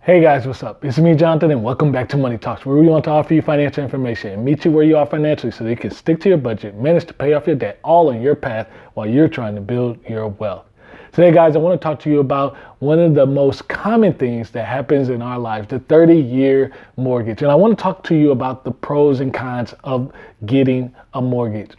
Hey guys, what's up? It's me, Jonathan, and welcome back to Money Talks, where we want to offer you financial information and meet you where you are financially so that you can stick to your budget, manage to pay off your debt, all on your path while you're trying to build your wealth. Today, guys, I want to talk to you about one of the most common things that happens in our lives, the 30-year mortgage. And I want to talk to you about the pros and cons of getting a mortgage.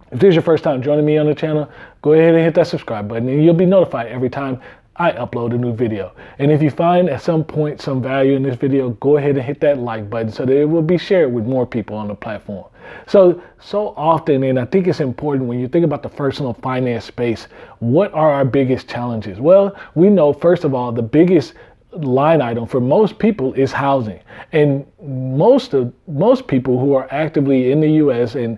If this is your first time joining me on the channel, go ahead and hit that subscribe button and you'll be notified every time I upload a new video. And if you find at some point some value in this video, go ahead and hit that like button so that it will be shared with more people on the platform. So often, and I think it's important when you think about the personal finance space, what are our biggest challenges? Well, we know, first of all, the biggest line item for most people is housing. And most people who are actively in the U.S. and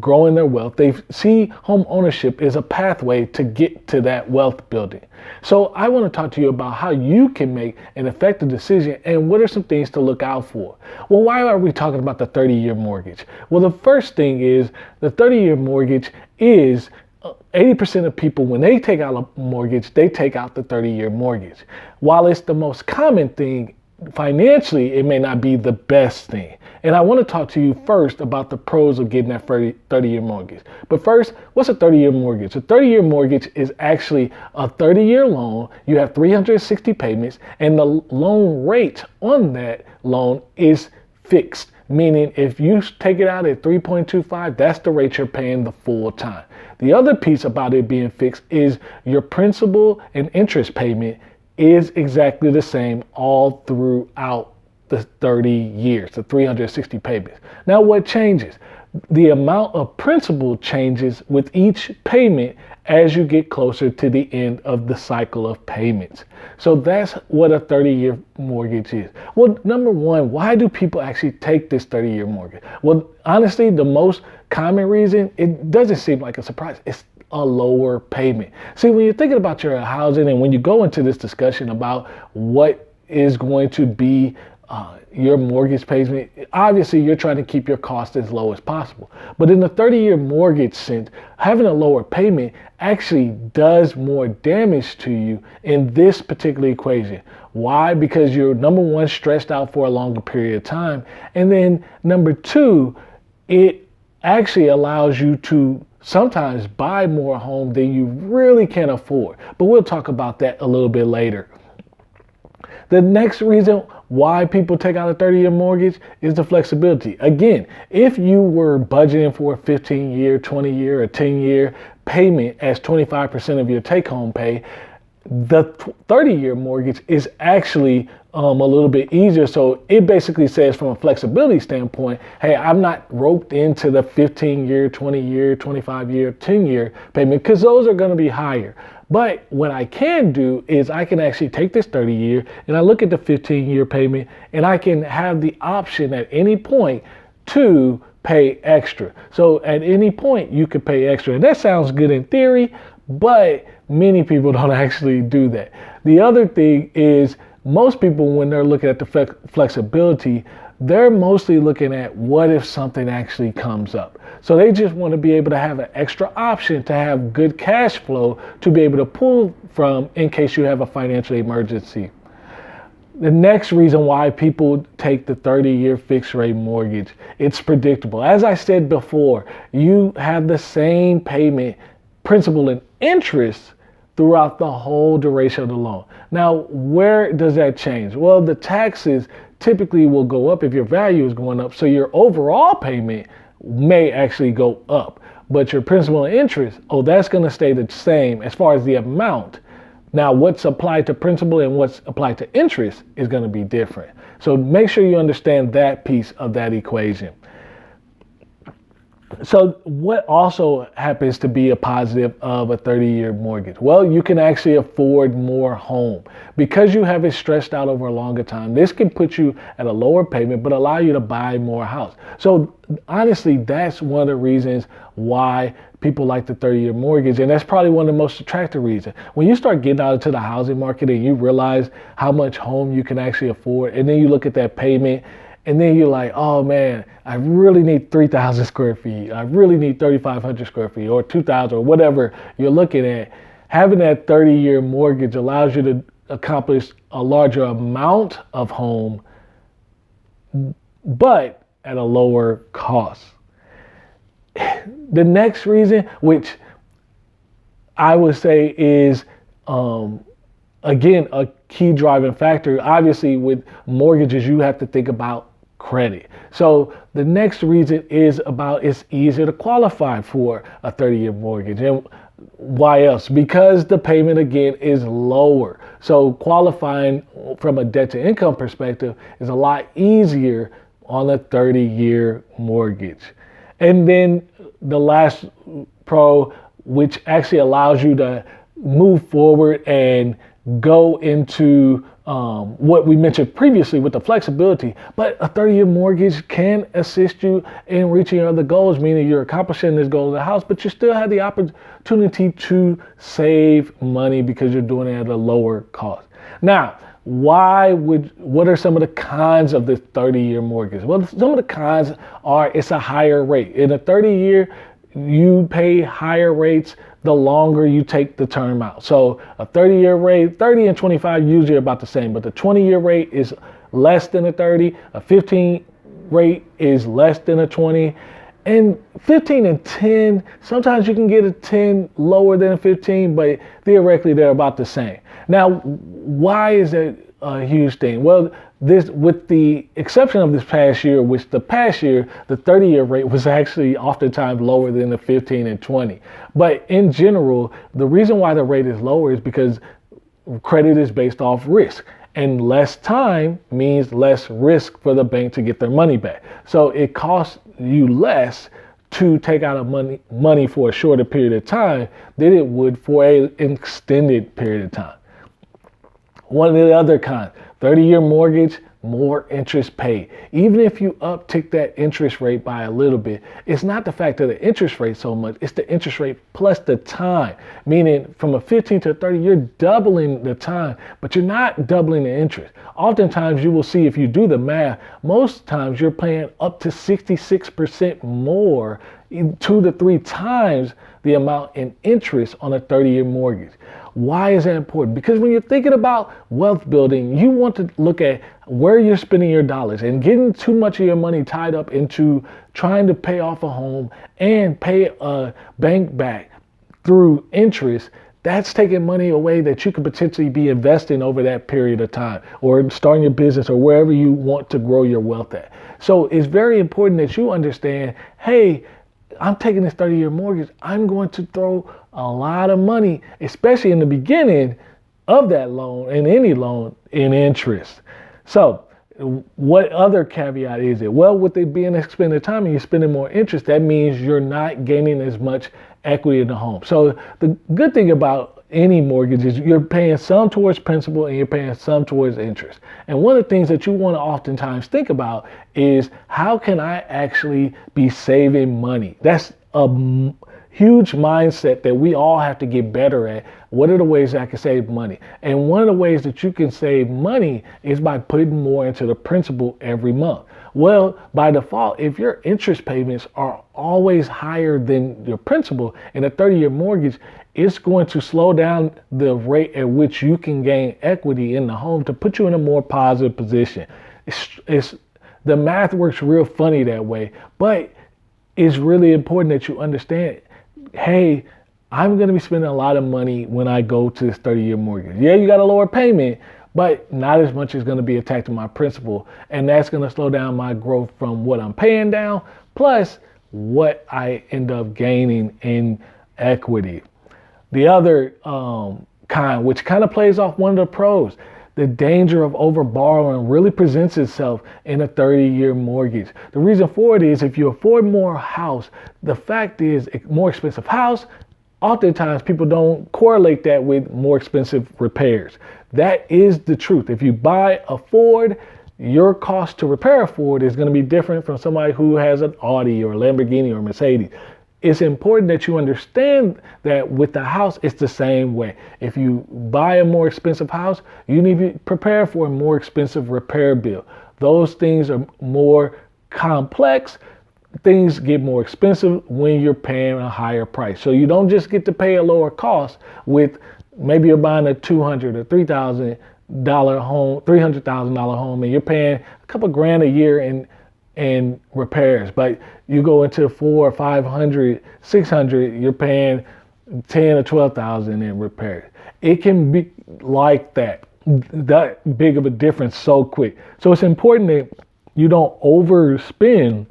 growing their wealth, they see home ownership as a pathway to get to that wealth building. So I want to talk to you about how you can make an effective decision and what are some things to look out for. Well, why are we talking about the 30-year mortgage? Well, the first thing is the 30-year mortgage is 80% of people, when they take out a mortgage, they take out the 30-year mortgage. While it's the most common thing, financially, it may not be the best thing. And I want to talk to you first about the pros of getting that 30-year mortgage. But first, what's a 30-year mortgage? A 30-year mortgage is actually a 30-year loan. You have 360 payments, and the loan rate on that loan is fixed. Meaning if you take it out at 3.25, that's the rate you're paying the full time. The other piece about it being fixed is your principal and interest payment is exactly the same all throughout the 30 years, the 360 payments. Now what changes? The amount of principal changes with each payment as you get closer to the end of the cycle of payments. So that's what a 30-year mortgage is. Well, number one, why do people actually take this 30-year mortgage? Well, honestly, the most common reason, it doesn't seem like a surprise, it's a lower payment. See, when you're thinking about your housing and when you go into this discussion about what is going to be your mortgage payment, obviously you're trying to keep your cost as low as possible. But in the 30-year mortgage sense, having a lower payment actually does more damage to you in this particular equation. Why? Because you're, number one, stressed out for a longer period of time. And then number two, it actually allows you to sometimes buy more home than you really can afford. But we'll talk about that a little bit later. The next reason why people take out a 30-year mortgage is the flexibility. Again, if you were budgeting for a 15-year, 20-year, or 10-year payment as 25% of your take-home pay, the 30-year mortgage is actually a little bit easier. So it basically says, from a flexibility standpoint, hey, I'm not roped into the 15-year, 20-year, 25-year, 10-year payment because those are going to be higher. But what I can do is I can actually take this 30-year and I look at the 15-year payment and I can have the option at any point to pay extra. So at any point you could pay extra. And that sounds good in theory, but many people don't actually do that. The other thing is, most people, when they're looking at the flexibility, they're mostly looking at what if something actually comes up. So they just want to be able to have an extra option to have good cash flow to be able to pull from in case you have a financial emergency. The next reason why people take the 30-year fixed rate mortgage, it's predictable. As I said before, you have the same payment, principal and interest throughout the whole duration of the loan. Now, where does that change? Well, the taxes typically will go up if your value is going up. So your overall payment may actually go up, but your principal and interest, that's going to stay the same as far as the amount. Now, what's applied to principal and what's applied to interest is going to be different. So make sure you understand that piece of that equation. So what also happens to be a positive of a 30-year mortgage? Well, you can actually afford more home. Because you have it stretched out over a longer time, this can put you at a lower payment, but allow you to buy more house. So honestly, that's one of the reasons why people like the 30-year mortgage. And that's probably one of the most attractive reasons. When you start getting out into the housing market and you realize how much home you can actually afford, and then you look at that payment, and then you're like, oh man, I really need 3,000 square feet. I really need 3,500 square feet or 2,000 or whatever you're looking at. Having that 30-year mortgage allows you to accomplish a larger amount of home, but at a lower cost. The next reason, which I would say is, again, a key driving factor, obviously with mortgages, you have to think about credit. So the next reason is about it's easier to qualify for a 30-year mortgage. And why else? Because the payment, again, is lower. So qualifying from a debt to income perspective is a lot easier on a 30-year mortgage. And then the last pro, which actually allows you to move forward and go into what we mentioned previously with the flexibility, but a 30-year mortgage can assist you in reaching your other goals, meaning you're accomplishing this goal of the house, but you still have the opportunity to save money because you're doing it at a lower cost. Now, what are some of the cons of this 30-year mortgage? Well, some of the cons are it's a higher rate. In a 30-year, you pay higher rates the longer you take the term out. So a 30-year rate, 30 and 25 usually are about the same, but the 20-year rate is less than a 30, a 15 rate is less than a 20, and 15 and 10, sometimes you can get a 10 lower than a 15, but theoretically they're about the same. Now, why is that a huge thing? Well, this, with the exception of this past year, which the past year, the 30-year rate was actually oftentimes lower than the 15 and 20. But in general, the reason why the rate is lower is because credit is based off risk. And less time means less risk for the bank to get their money back. So it costs you less to take out money for a shorter period of time than it would for an extended period of time. One of the other cons, 30-year mortgage, more interest paid. Even if you uptick that interest rate by a little bit, it's not the fact that the interest rate so much, it's the interest rate plus the time. Meaning from a 15 to a 30, you're doubling the time, but you're not doubling the interest. Oftentimes you will see, if you do the math, most times you're paying up to 66% more, 2 to 3 times the amount in interest on a 30-year mortgage. Why is that important? Because when you're thinking about wealth building, you want to look at where you're spending your dollars, and getting too much of your money tied up into trying to pay off a home and pay a bank back through interest, that's taking money away that you could potentially be investing over that period of time, or starting your business, or wherever you want to grow your wealth at. So it's very important that you understand, hey, I'm taking this 30-year mortgage, I'm going to throw a lot of money, especially in the beginning of that loan and any loan, in interest. So what other caveat is it? Well, with it being expended time and you're spending more interest, that means you're not gaining as much equity in the home. So the good thing about any mortgage is you're paying some towards principal and you're paying some towards interest. And one of the things that you want to oftentimes think about is, how can I actually be saving money? That's a huge mindset that we all have to get better at. What are the ways I can save money? And one of the ways that you can save money is by putting more into the principal every month. Well, by default, if your interest payments are always higher than your principal in a 30-year mortgage, it's going to slow down the rate at which you can gain equity in the home to put you in a more positive position. The math works real funny that way, but it's really important that you understand, hey, I'm going to be spending a lot of money when I go to this 30-year mortgage. Yeah, you got a lower payment, but not as much is going to be attached to my principal. And that's going to slow down my growth from what I'm paying down, plus what I end up gaining in equity. The other kind, which kind of plays off one of the pros, the danger of overborrowing really presents itself in a 30-year mortgage. The reason for it is, if you afford more house, the fact is, more expensive house, oftentimes people don't correlate that with more expensive repairs. That is the truth. If you buy a Ford, your cost to repair a Ford is going to be different from somebody who has an Audi or a Lamborghini or a Mercedes. It's important that you understand that with the house, it's the same way. If you buy a more expensive house, you need to prepare for a more expensive repair bill. Those things are more complex. Things get more expensive when you're paying a higher price. So you don't just get to pay a lower cost with maybe you're buying a $200,000 or $3,000 home, $300,000 home, and you're paying a couple grand a year in repairs. But you go into 400, 500, 600, you're paying 10 or 12,000 in repairs. It can be like that big of a difference so quick. So it's important that you don't overspend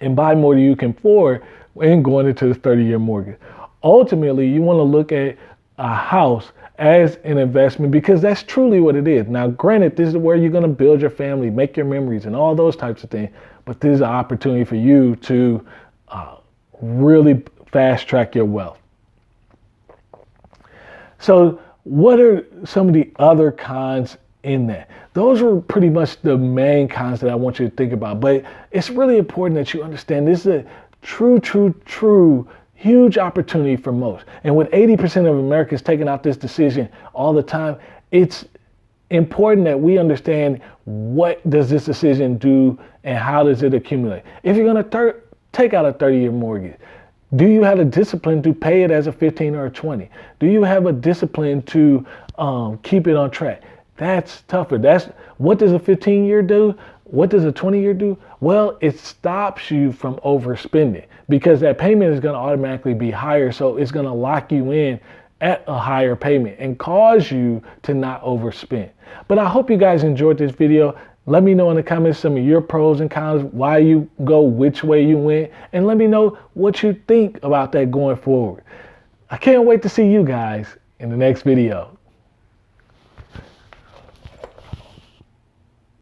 and buy more than you can afford and going into the 30-year mortgage. Ultimately, you want to look at a house as an investment because that's truly what it is. Now, granted, this is where you're going to build your family, make your memories, and all those types of things. But this is an opportunity for you to really fast track your wealth. So what are some of the other cons in that? Those are pretty much the main cons that I want you to think about. But it's really important that you understand this is a true huge opportunity for most. And with 80% of Americans taking out this decision all the time, it's important that we understand what does this decision do and how does it accumulate. If you're going to take out a 30-year mortgage, do you have a discipline to pay it as a 15 or a 20? Do you have a discipline to keep it on track? That's tougher. What does a 15-year do? What does a 20-year do? Well, it stops you from overspending because that payment is going to automatically be higher. So it's going to lock you in at a higher payment and cause you to not overspend. But I hope you guys enjoyed this video. Let me know in the comments some of your pros and cons, why you go which way you went, and let me know what you think about that going forward. I can't wait to see you guys in the next video.